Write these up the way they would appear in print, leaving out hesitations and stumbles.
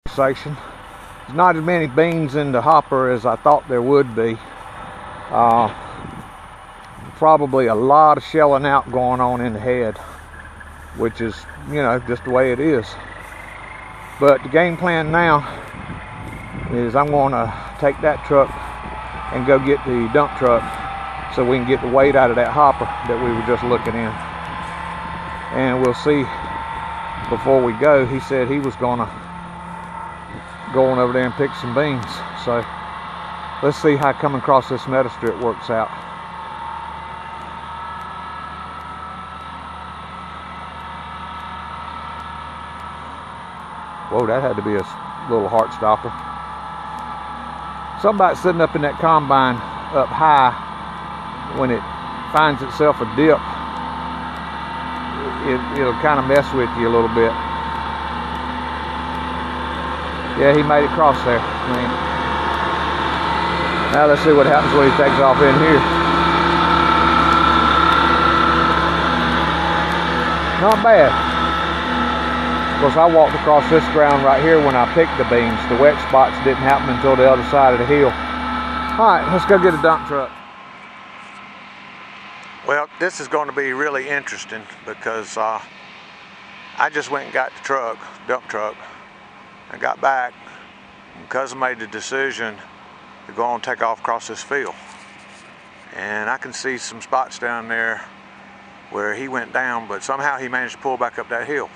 There's not as many beans in the hopper as I thought there would be. Probably a lot of shelling out going on in the head, which is, you know, just the way it is. But the game plan now is I'm going to take that truck and go get the dump truck so we can get the weight out of that hopper that we were just looking in. And we'll see before we go. He said he was going over there and pick some beans. So let's see how coming across this meadow strip works out. Whoa, that had to be a little heart stopper. Something about sitting up in that combine up high, when it finds itself a dip, it'll kind of mess with you a little bit. Yeah, he made it across there. Now let's see what happens when he takes off in here. Not bad. Of course, I walked across this ground right here when I picked the beans. The wet spots didn't happen until the other side of the hill. All right, let's go get a dump truck. Well, this is going to be really interesting because I just went and got the dump truck. I got back because I made the decision to go on and take off across this field. And I can see some spots down there where he went down, but somehow he managed to pull back up that hill.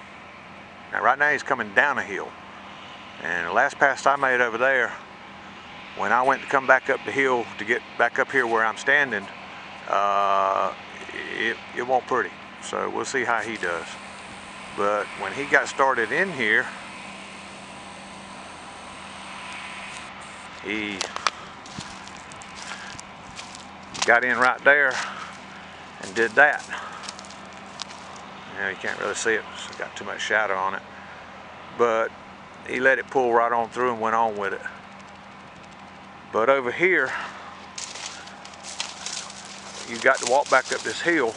Now right now he's coming down a hill. And the last pass I made over there, when I went to come back up the hill to get back up here where I'm standing, it won't pretty. So we'll see how he does. But when he got started in here, he got in right there and did that. Now you can't really see it, it's got too much shadow on it. But he let it pull right on through and went on with it. But over here, you got to walk back up this hill,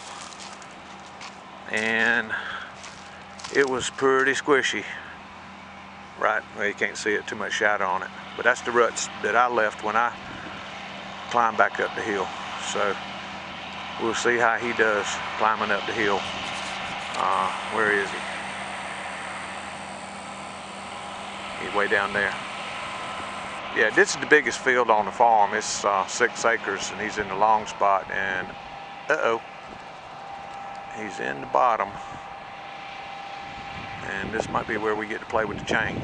and it was pretty squishy. Right, well, you can't see it, too much shadow on it. But that's the ruts that I left when I climbed back up the hill. So we'll see how he does climbing up the hill. Where is he? He's way down there. Yeah, this is the biggest field on the farm. It's 6 acres, and he's in the long spot. And he's in the bottom. And this might be where we get to play with the chain.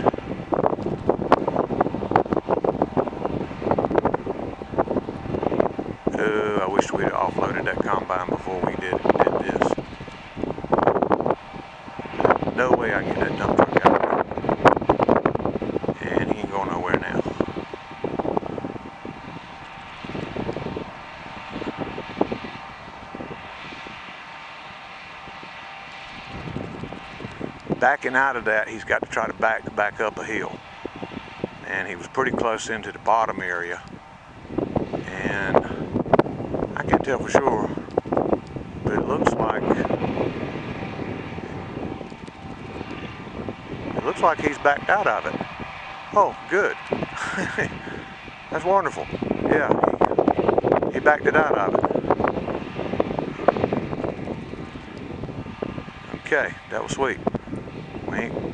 I wish we'd offloaded that combine before we did this. No way I can get that dump truck out. And he ain't going nowhere now. Backing out of that, he's got to try to back up a hill. And he was pretty close into the bottom area. And I can't tell for sure, but it looks like he's backed out of it. Oh, good. That's wonderful. Yeah, he backed it out of it. Okay, that was sweet.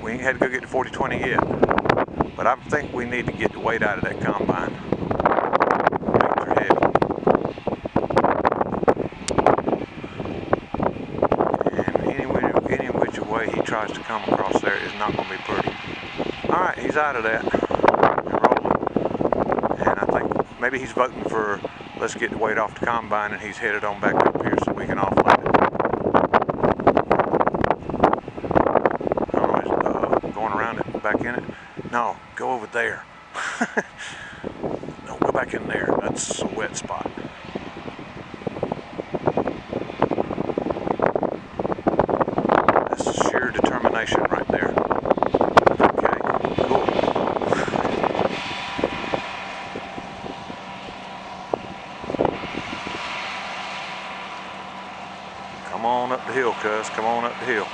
We ain't had to go get the 40-20 yet, but I think we need to get the weight out of that combine. Beans are heavy. And any which way he tries to come across there is not going to be pretty. Alright, he's out of that and rolling. And I think maybe he's voting for let's get the weight off the combine, and he's headed on back up here so we can offload it. Back in it? No, go over there. No, go back in there. That's a wet spot. That's sheer determination right there. Okay, cool. Come on up the hill, cuz. Come on up the hill.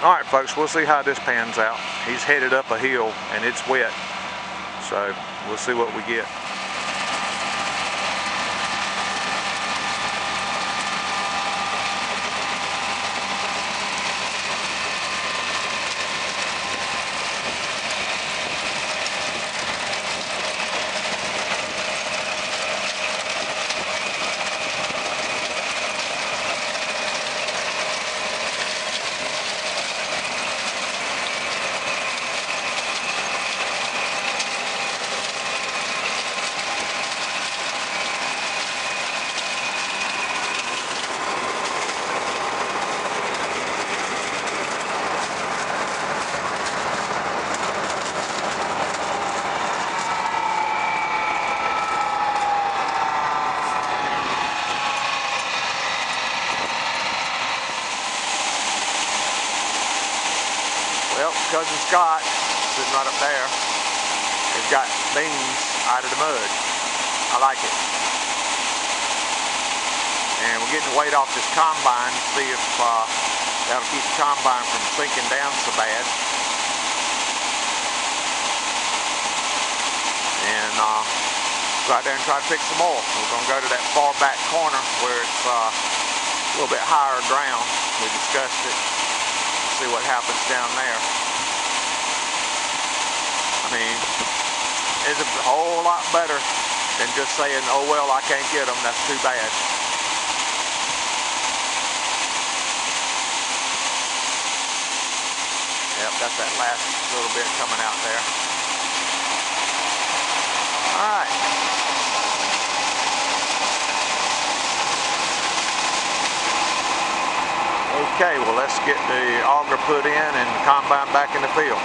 Alright folks, we'll see how this pans out. He's headed up a hill and it's wet, so we'll see what we get. Well, Cousin Scott, sitting right up there, has got beans out of the mud. I like it. And we're getting the weight off this combine to see if that'll keep the combine from sinking down so bad. And go out there and try to pick some more. We're going to go to that far back corner where it's a little bit higher ground. We discussed it. See what happens down there. I mean, it's a whole lot better than just saying, oh well, I can't get them, that's too bad. Yep, that's that last little bit coming out there. Alright. Okay, well let's get the auger put in and the combine back in the field.